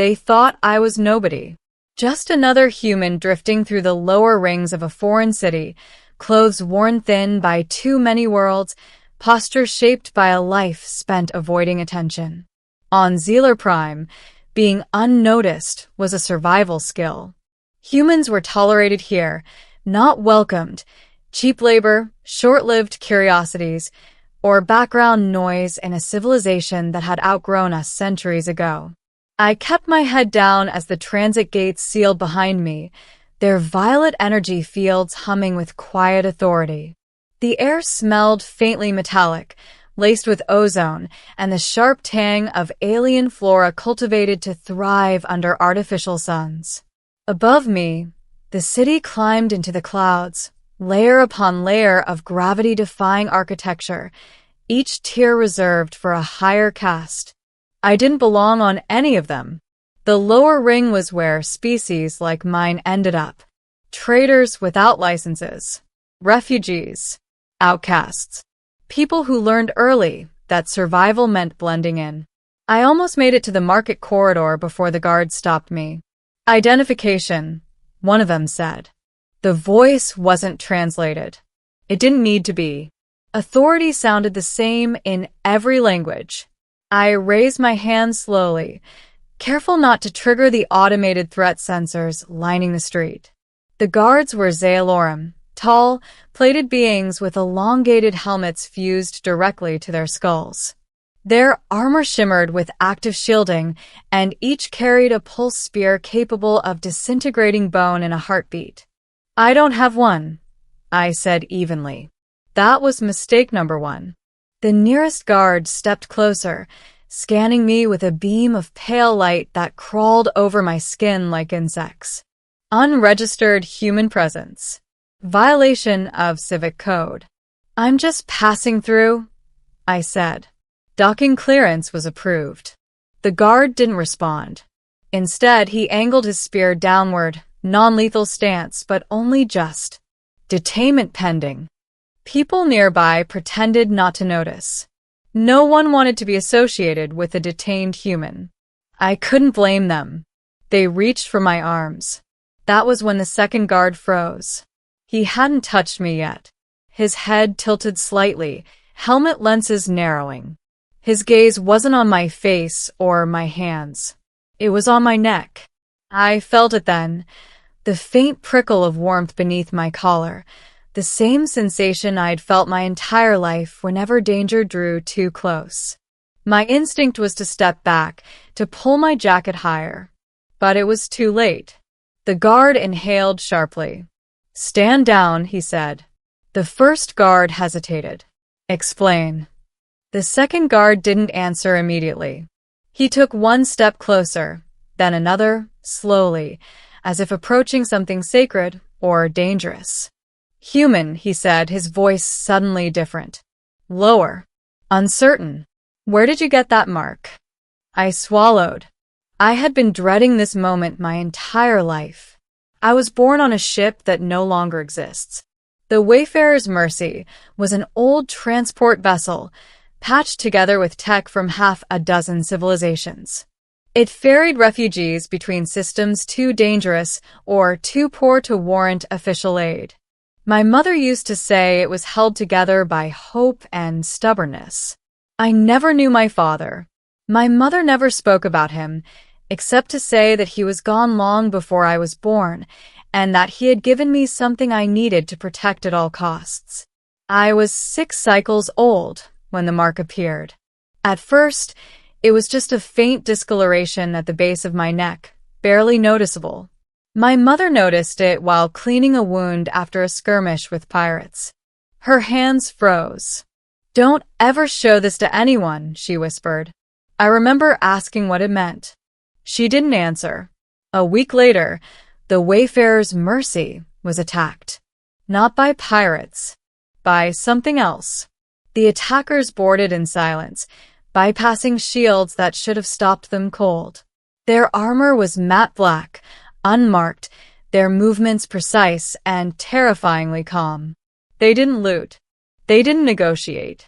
They thought I was nobody. Just another human drifting through the lower rings of a foreign city, clothes worn thin by too many worlds, posture shaped by a life spent avoiding attention. On Zealer Prime, being unnoticed was a survival skill. Humans were tolerated here, not welcomed. Cheap labor, short-lived curiosities, or background noise in a civilization that had outgrown us centuries ago. I kept my head down as the transit gates sealed behind me, their violet energy fields humming with quiet authority. The air smelled faintly metallic, laced with ozone and the sharp tang of alien flora cultivated to thrive under artificial suns. Above me, the city climbed into the clouds, layer upon layer of gravity-defying architecture, each tier reserved for a higher caste. I didn't belong on any of them. The lower ring was where species like mine ended up. Traders without licenses, refugees, outcasts, people who learned early that survival meant blending in. I almost made it to the market corridor before the guards stopped me. Identification, one of them said. The voice wasn't translated. It didn't need to be. Authority sounded the same in every language. I raised my hand slowly, careful not to trigger the automated threat sensors lining the street. The guards were Zaelorum, tall, plated beings with elongated helmets fused directly to their skulls. Their armor shimmered with active shielding, and each carried a pulse spear capable of disintegrating bone in a heartbeat. I don't have one, I said evenly. That was mistake number one. The nearest guard stepped closer, scanning me with a beam of pale light that crawled over my skin like insects. Unregistered human presence. Violation of civic code. I'm just passing through, I said. Docking clearance was approved. The guard didn't respond. Instead, he angled his spear downward, non-lethal stance, but only just. Detainment pending. People nearby pretended not to notice. No one wanted to be associated with a detained human. I couldn't blame them. They reached for my arms. That was when the second guard froze. He hadn't touched me yet. His head tilted slightly, helmet lenses narrowing. His gaze wasn't on my face or my hands. It was on my neck. I felt it then, the faint prickle of warmth beneath my collar, the same sensation I'd felt my entire life whenever danger drew too close. My instinct was to step back, to pull my jacket higher. But it was too late. The guard inhaled sharply. "Stand down," he said. The first guard hesitated. "Explain." The second guard didn't answer immediately. He took one step closer, then another, slowly, as if approaching something sacred or dangerous. "Human," he said, his voice suddenly different. Lower. Uncertain. "Where did you get that mark?" I swallowed. I had been dreading this moment my entire life. I was born on a ship that no longer exists. The Wayfarer's Mercy was an old transport vessel, patched together with tech from half a dozen civilizations. It ferried refugees between systems too dangerous or too poor to warrant official aid. My mother used to say it was held together by hope and stubbornness. I never knew my father. My mother never spoke about him, except to say that he was gone long before I was born, and that he had given me something I needed to protect at all costs. I was 6 cycles old when the mark appeared. At first, it was just a faint discoloration at the base of my neck, barely noticeable. My mother noticed it while cleaning a wound after a skirmish with pirates. Her hands froze. "Don't ever show this to anyone," she whispered. I remember asking what it meant. She didn't answer. A week later, the Wayfarer's Mercy was attacked. Not by pirates, by something else. The attackers boarded in silence, bypassing shields that should have stopped them cold. Their armor was matte black, unmarked, their movements precise and terrifyingly calm. They didn't loot. They didn't negotiate.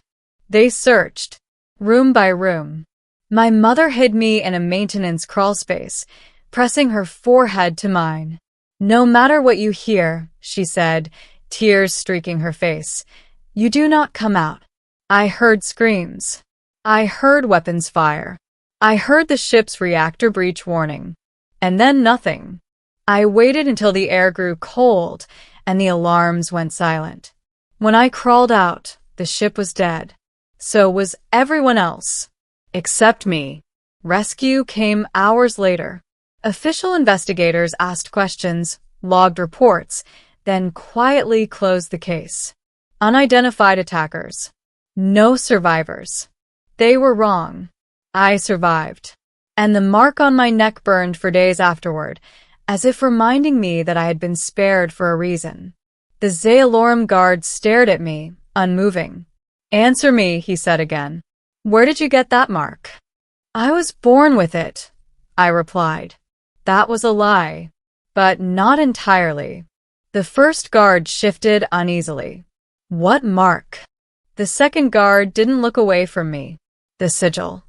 They searched, room by room. My mother hid me in a maintenance crawlspace, pressing her forehead to mine. "No matter what you hear," she said, tears streaking her face, "you do not come out." I heard screams. I heard weapons fire. I heard the ship's reactor breach warning. And then nothing. I waited until the air grew cold and the alarms went silent. When I crawled out, the ship was dead. So was everyone else. Except me. Rescue came hours later. Official investigators asked questions, logged reports, then quietly closed the case. Unidentified attackers. No survivors. They were wrong. I survived. And the mark on my neck burned for days afterward, as if reminding me that I had been spared for a reason. The Zalorum guard stared at me, unmoving. "Answer me," he said again. "Where did you get that mark?" "I was born with it," I replied. That was a lie, but not entirely. The first guard shifted uneasily. "What mark?" The second guard didn't look away from me. "The sigil."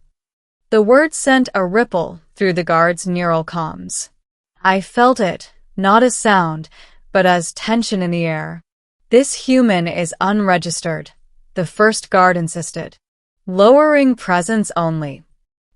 The word sent a ripple through the guard's neural comms. I felt it, not as sound, but as tension in the air. "This human is unregistered," the first guard insisted. "Lowering presence only."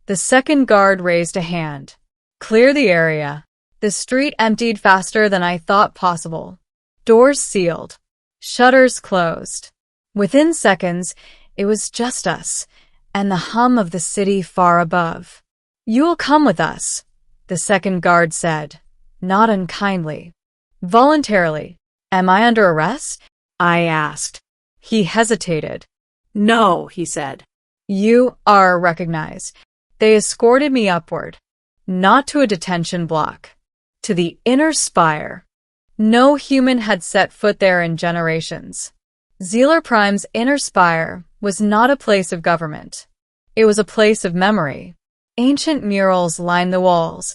The second guard raised a hand. "Clear the area." The street emptied faster than I thought possible. Doors sealed. Shutters closed. Within seconds, it was just us, and the hum of the city far above. "You will come with us," the second guard said, not unkindly. "Voluntarily." "Am I under arrest?" I asked. He hesitated. "No," he said. "You are recognized." They escorted me upward. Not to a detention block. To the inner Spire. No human had set foot there in generations. Zealer Prime's inner Spire was not a place of government. It was a place of memory. Ancient murals lined the walls,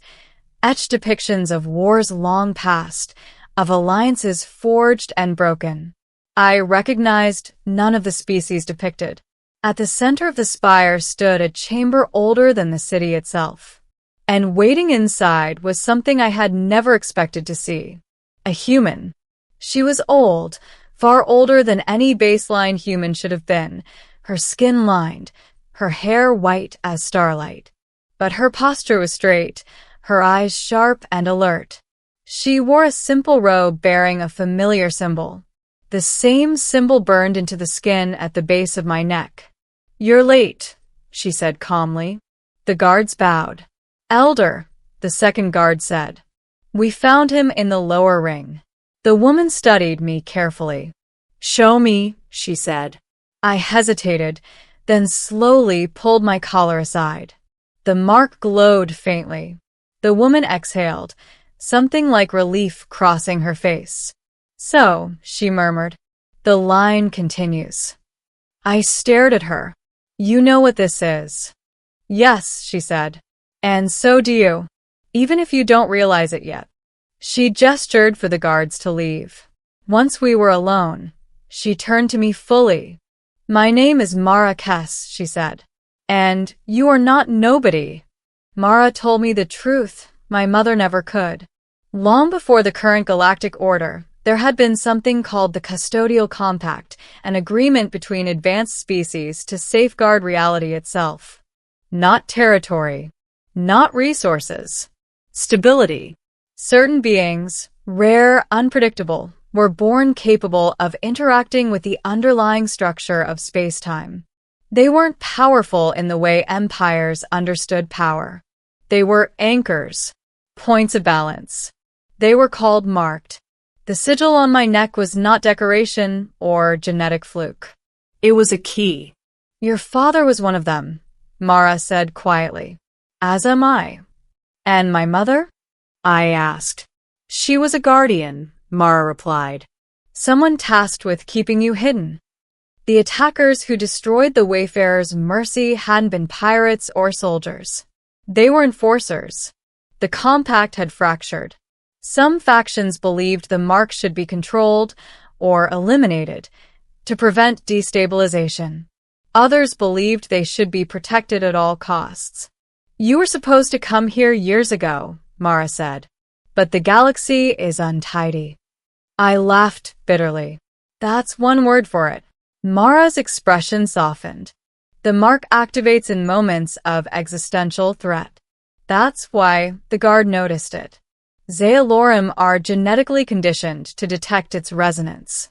etched depictions of wars long past, of alliances forged and broken. I recognized none of the species depicted. At the center of the spire stood a chamber older than the city itself. And waiting inside was something I had never expected to see. A human. She was old, far older than any baseline human should have been, her skin lined, her hair white as starlight. But her posture was straight, her eyes sharp and alert. She wore a simple robe bearing a familiar symbol. The same symbol burned into the skin at the base of my neck. "You're late," she said calmly. The guards bowed. "Elder," the second guard said. "We found him in the lower ring." The woman studied me carefully. "Show me," she said. I hesitated, then slowly pulled my collar aside. The mark glowed faintly. The woman exhaled, something like relief crossing her face. "So," she murmured, "the line continues." I stared at her. "You know what this is." "Yes," she said. "And so do you, even if you don't realize it yet." She gestured for the guards to leave. Once we were alone, she turned to me fully. "My name is Mara Kess," she said. "And you are not nobody." Mara told me the truth my mother never could. Long before the current galactic order, there had been something called the Custodial Compact, an agreement between advanced species to safeguard reality itself. Not territory. Not resources. Stability. Certain beings, rare, unpredictable, were born capable of interacting with the underlying structure of space-time. They weren't powerful in the way empires understood power. They were anchors, points of balance. They were called marked. The sigil on my neck was not decoration or genetic fluke. It was a key. "Your father was one of them," Mara said quietly. "As am I." "And my mother?" I asked. "She was a guardian," Mara replied. "Someone tasked with keeping you hidden." The attackers who destroyed the Wayfarer's mercy hadn't been pirates or soldiers. They were enforcers. The compact had fractured. Some factions believed the mark should be controlled or eliminated to prevent destabilization. Others believed they should be protected at all costs. You were supposed to come here years ago, Mara said. But the galaxy is untidy. I laughed bitterly. That's one word for it. Mara's expression softened. The mark activates in moments of existential threat. That's why the guard noticed it. Zealorum are genetically conditioned to detect its resonance.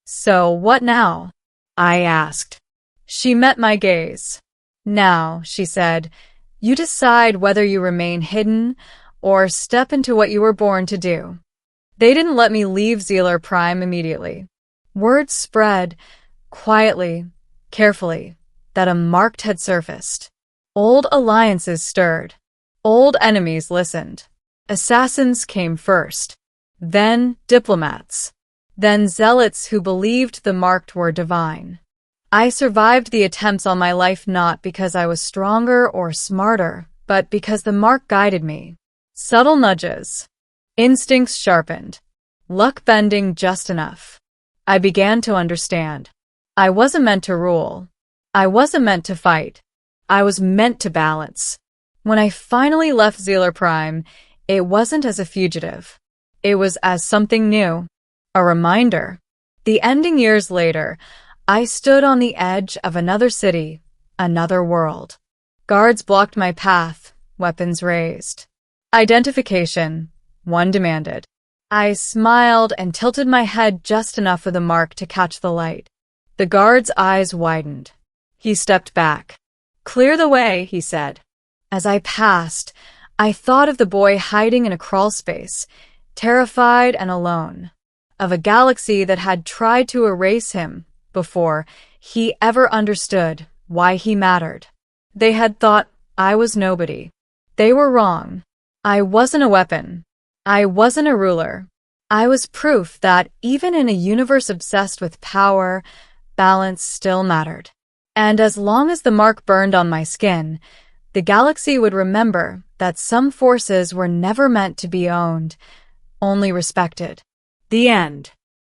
So what now? I asked. She met my gaze. Now, she said, you decide whether you remain hidden or step into what you were born to do. They didn't let me leave Zealer Prime immediately. Word spread, quietly, carefully, that a marked had surfaced. Old alliances stirred. Old enemies listened. Assassins came first. Then diplomats. Then zealots who believed the marked were divine. I survived the attempts on my life not because I was stronger or smarter, but because the mark guided me. Subtle nudges. Instincts sharpened. Luck bending just enough. I began to understand. I wasn't meant to rule. I wasn't meant to fight. I was meant to balance. When I finally left Zealer Prime, it wasn't as a fugitive. It was as something new. A reminder. The ending years later, I stood on the edge of another city, another world. Guards blocked my path, weapons raised. Identification, one demanded. I smiled and tilted my head just enough for the mark to catch the light. The guard's eyes widened. He stepped back. Clear the way, he said. As I passed, I thought of the boy hiding in a crawl space, terrified and alone. Of a galaxy that had tried to erase him before he ever understood why he mattered. They had thought I was nobody. They were wrong. I wasn't a weapon. I wasn't a ruler. I was proof that even in a universe obsessed with power, balance still mattered. And as long as the mark burned on my skin, the galaxy would remember that some forces were never meant to be owned, only respected. The end.